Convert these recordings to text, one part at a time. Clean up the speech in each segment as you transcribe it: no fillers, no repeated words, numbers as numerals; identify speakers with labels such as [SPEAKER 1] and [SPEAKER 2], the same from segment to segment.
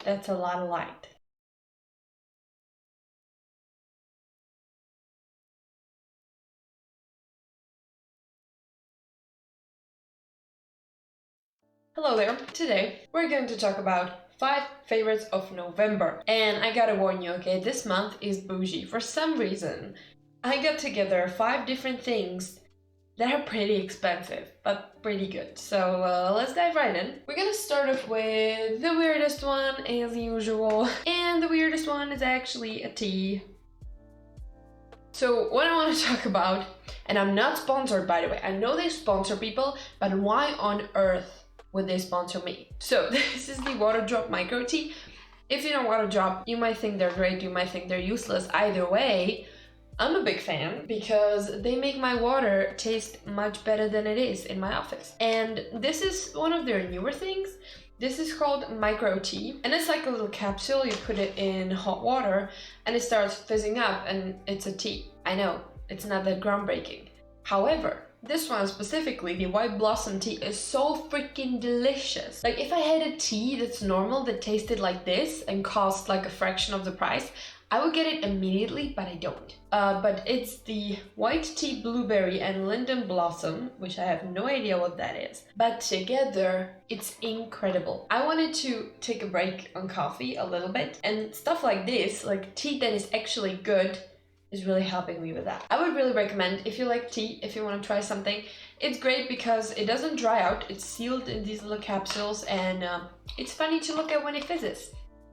[SPEAKER 1] That's a lot of light. Hello there. Today we're going to talk about 5 favorites of November. And I gotta warn you, okay, this month is bougie. For some reason, I got together 5 different things that are pretty expensive, but pretty good. So let's dive right in. We're gonna start off with the weirdest one as usual. And the weirdest one is actually a tea. So what I want to talk about, and I'm not sponsored by the way, I know they sponsor people, but why on earth would they sponsor me? So this is the Waterdrop Microtea. If you know Waterdrop, you might think they're great, you might think they're useless. Either way, I'm a big fan because they make my water taste much better than it is in my office. And this is one of their newer things. This is called Microtea, and it's like a little capsule. You put it in hot water and it starts fizzing up and it's a tea. I know, it's not that groundbreaking. However, this one specifically, the white blossom tea, is so freaking delicious. Like if I had a tea that's normal that tasted like this and cost like a fraction of the price, I would get it immediately, but I don't. But it's the white tea blueberry and linden blossom, which I have no idea what that is. But together, it's incredible. I wanted to take a break on coffee a little bit, and stuff like this, like tea that is actually good, is really helping me with that. I would really recommend, if you like tea, if you want to try something, it's great because it doesn't dry out. It's sealed in these little capsules, and it's funny to look at when it fizzes.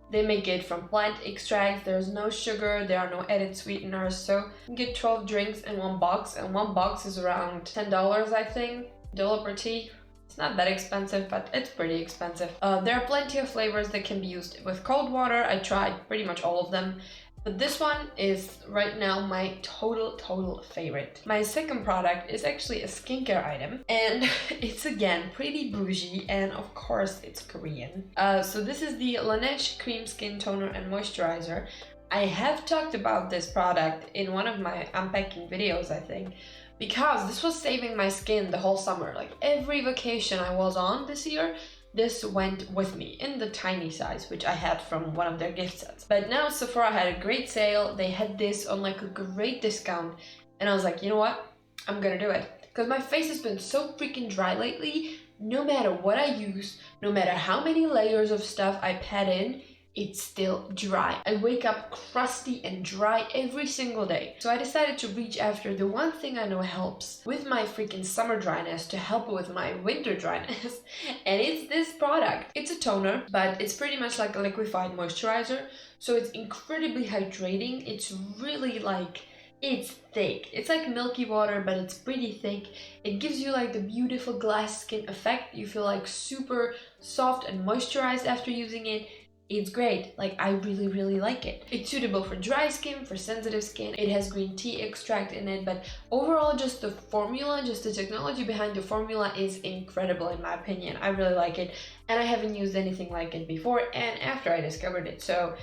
[SPEAKER 1] They make it from plant extracts, there's no sugar, there are no added sweeteners, so you get 12 drinks in one box, and one box is around $10, I think, dollar per tea. It's not that expensive, but it's pretty expensive. There are plenty of flavors that can be used with cold water. I tried pretty much all of them. But this one is right now my total favorite. My second product is actually a skincare item, and it's again pretty bougie, and of course it's Korean. So this is the Laneige Cream Skin Toner and Moisturizer. I have talked about this product in one of my unpacking videos, I think, because this was saving my skin the whole summer. Like every vacation I was on this year, this went with me in the tiny size, which I had from one of their gift sets. But now Sephora had a great sale. They had this on like a great discount, and I was like, you know what? I'm gonna do it. Because my face has been so freaking dry lately. No matter what I use, no matter how many layers of stuff I pat in, it's still dry. I wake up crusty and dry every single day. So I decided to reach after the one thing I know helps with my freaking summer dryness to help with my winter dryness. And it's this product. It's a toner, but it's pretty much like a liquefied moisturizer. So it's incredibly hydrating. It's really like, it's thick. It's like milky water, but it's pretty thick. It gives you like the beautiful glass skin effect. You feel like super soft and moisturized after using it. It's great, like I really like it. It's suitable for dry skin, for sensitive skin. It has green tea extract in it, but overall just the formula, just the technology behind the formula is incredible in my opinion. I really like it, and I haven't used anything like it before and after I discovered it. So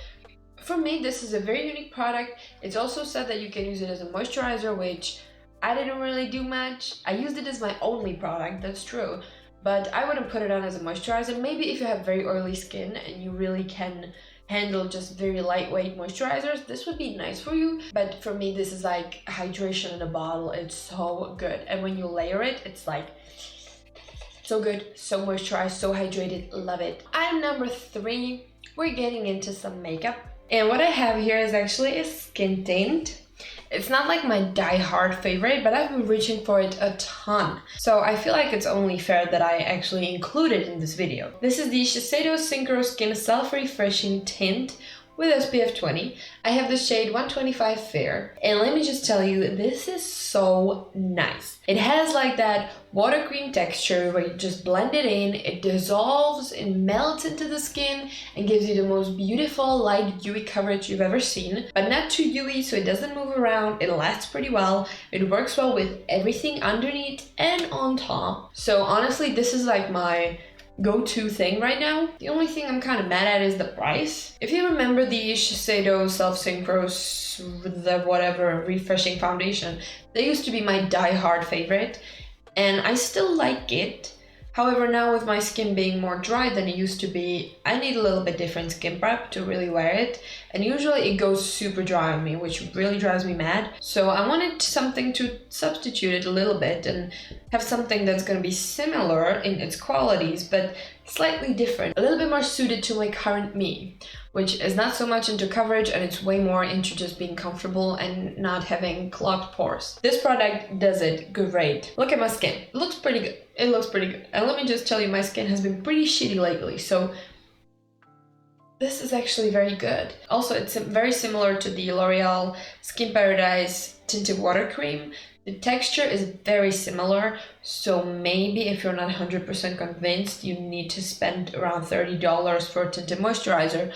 [SPEAKER 1] for me, this is a very unique product. It's also said that you can use it as a moisturizer, which I didn't really do much. I used it as my only product, that's true. But I wouldn't put it on as a moisturizer. Maybe if you have very oily skin and you really can handle just very lightweight moisturizers, this would be nice for you. But for me, this is like hydration in a bottle. It's so good. And when you layer it, it's like so good, so moisturized, so hydrated. Love it. Item number 3, we're getting into some makeup. And what I have here is actually a skin tint. It's not like my die-hard favorite, but I've been reaching for it a ton. So I feel like it's only fair that I actually include it in this video. This is the Shiseido Synchro Skin Self-Refreshing Tint with SPF 20. I have the shade 125 Fair, and let me just tell you, this is so nice. It has like that water cream texture where you just blend it in, it dissolves and melts into the skin and gives you the most beautiful light dewy coverage you've ever seen, but not too dewy, so it doesn't move around. It lasts pretty well. It works well with everything underneath and on top. So honestly, this is like my go-to thing right now. The only thing I'm kind of mad at is the price. If you remember the Shiseido Self-Synchros, the whatever refreshing foundation, they used to be my die-hard favorite, and I still like it. However, now with my skin being more dry than it used to be, I need a little bit different skin prep to really wear it. And usually it goes super dry on me, which really drives me mad. So I wanted something to substitute it a little bit and have something that's going to be similar in its qualities, but slightly different. A little bit more suited to my current me, which is not so much into coverage and it's way more into just being comfortable and not having clogged pores. This product does it great. Look at my skin. It looks pretty good. It looks pretty good. And let me just tell you, my skin has been pretty shitty lately, so this is actually very good. Also, it's very similar to the L'Oreal Skin Paradise Tinted Water Cream. The texture is very similar, so maybe if you're not 100% convinced you need to spend around $30 for a tinted moisturizer,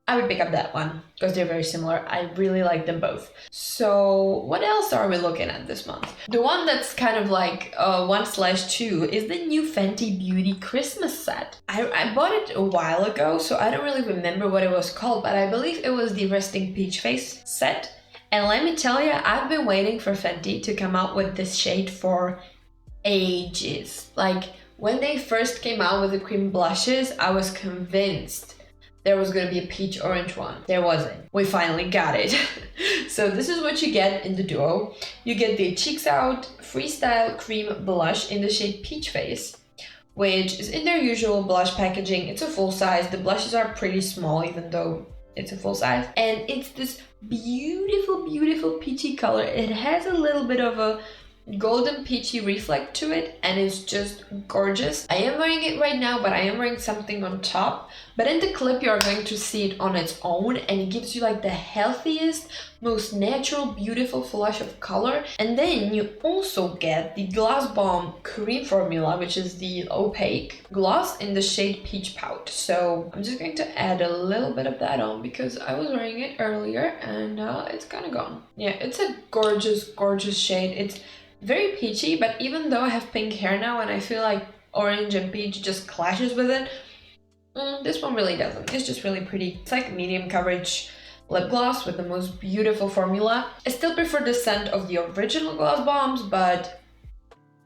[SPEAKER 1] I would pick up that one because they're very similar. I really like them both. So what else are we looking at this month? The one that's kind of like 1/2 is the new Fenty Beauty Christmas set. I bought it a while ago, so I don't really remember what it was called, but I believe it was the Resting Peach Face set. And let me tell you, I've been waiting for Fenty to come out with this shade for ages. Like, when they first came out with the cream blushes, I was convinced there was going to be a peach orange one. There wasn't. We finally got it. So this is what you get in the duo. You get the Cheeks Out Freestyle Cream Blush in the shade Peach Face, which is in their usual blush packaging. It's a full size. The blushes are pretty small, even though it's a full size. And it's this beautiful, beautiful peachy color. It has a little bit of a golden peachy reflect to it, and it's just gorgeous. I am wearing it right now, but I am wearing something on top. But in the clip, you're going to see it on its own, and it gives you like the healthiest, most natural, beautiful flush of color. And then you also get the Gloss Bomb cream formula, which is the opaque gloss in the shade Peach Pout. So I'm just going to add a little bit of that on because I was wearing it earlier and it's kind of gone. Yeah, it's a gorgeous, gorgeous shade. It's very peachy, but even though I have pink hair now and I feel like orange and peach just clashes with it, this one really doesn't. It's just really pretty. It's like medium coverage lip gloss with the most beautiful formula. I still prefer the scent of the original Gloss Bombs, but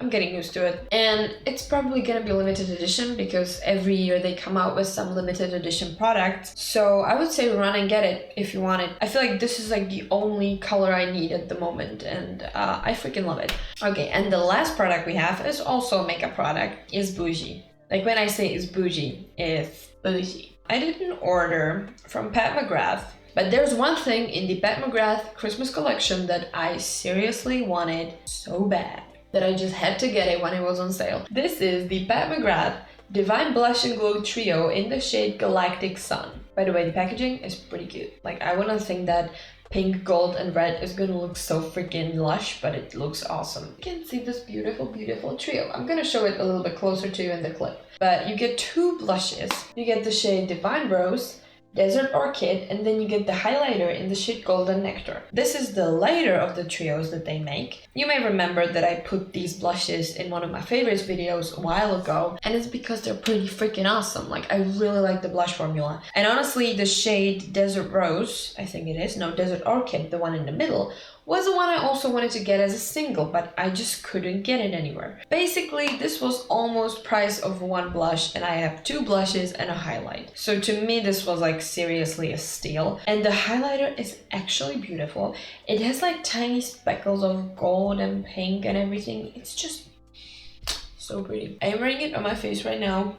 [SPEAKER 1] I'm getting used to it. And it's probably gonna be limited edition because every year they come out with some limited edition products. So I would say run and get it if you want it. I feel like this is like the only color I need at the moment, and I freaking love it. Okay, and the last product we have is also a makeup product. Is bougie. Like, when I say it's bougie, it's bougie. I didn't order from Pat McGrath, but there's one thing in the Pat McGrath Christmas collection that I seriously wanted so bad that I just had to get it when it was on sale. This is the Pat McGrath Divine Blush and Glow Trio in the shade Galactic Sun. By the way, the packaging is pretty cute. Like, I wouldn't think that pink, gold, and red is gonna look so freaking lush, but it looks awesome. You can see this beautiful, beautiful trio. I'm gonna show it a little bit closer to you in the clip. But you get 2 blushes. You get the shade Divine Rose, Desert Orchid, and then you get the highlighter in the shade Golden Nectar. This is the lighter of the trios that they make. You may remember that I put these blushes in one of my favorites videos a while ago, and it's because they're pretty freaking awesome. Like, I really like the blush formula. And honestly, the shade Desert Rose, I think it is, no, Desert Orchid, the one in the middle, was the one I also wanted to get as a single, but I just couldn't get it anywhere. Basically, this was almost price of 1 blush, and I have 2 blushes and a highlight. So to me, this was like seriously a steal. And the highlighter is actually beautiful. It has like tiny speckles of gold and pink and everything. It's just so pretty. I'm wearing it on my face right now.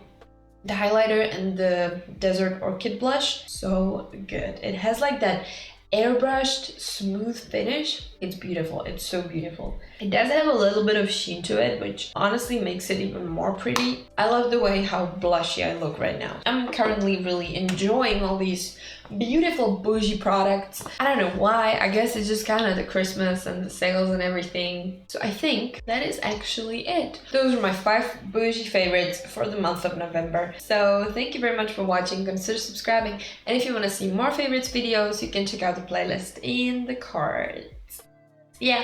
[SPEAKER 1] The highlighter and the Desert Orchid blush, so good. It has like that airbrushed smooth finish. It's beautiful. It's so beautiful. It does have a little bit of sheen to it, which honestly makes it even more pretty. I love the way how blushy I look right now. I'm currently really enjoying all these beautiful bougie products. I don't know why. I guess it's just kind of the Christmas and the sales and everything. So I think that is actually it. Those are my 5 bougie favorites for the month of November. So thank you very much for watching. Consider subscribing. And if you want to see more favorites videos, you can check out the playlist in the cards. Yeah.